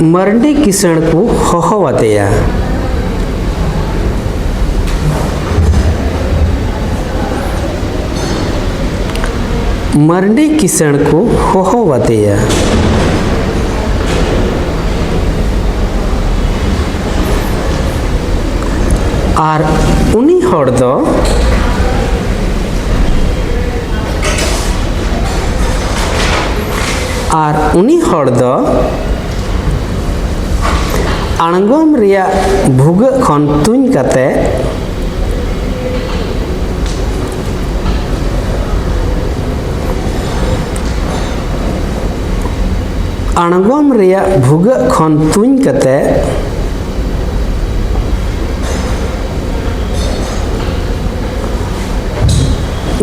मरडी किसण को होहोवतेया। मरडी किसण को होहोवतेया। और उनी हर दो आणगोम रिया भुगा खन तुन कते आणगोम रिया भुगा खन तुन कते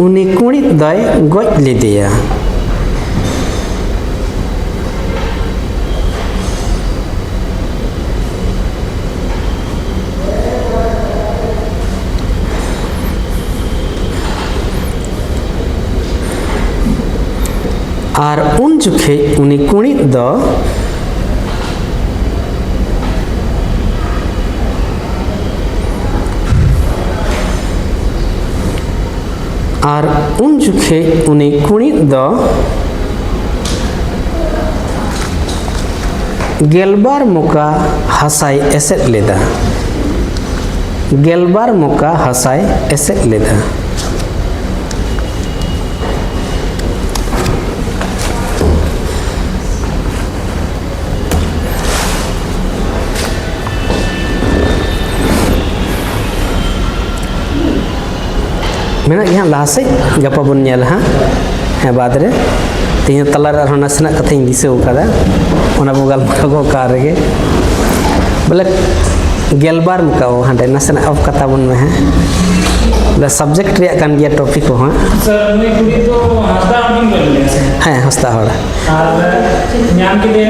उनी कुणी दय गज लेदेया। और उन जुखे उनी कुणी दो और उन जुखे उनी कुणी दो गेलबार मुका हसाई एसेट लेदा। गेलबार मुका हसाई एसेट लेदा। मेना यहाँ लासे गपा बन नेल हाँ है बाद रे तीन तलार और नसना कथे दिसे उकादा ओना बोगल मको कार रे बोले गेलबार मुका वो हांडे नसना अब कथा बन में है बोले सब्जेक्ट रे कान गया टॉपिक हो हाँ सर उन्हें कुड़ी तो हस्ता हम कर ले हैं हस्ता होला और न्याम के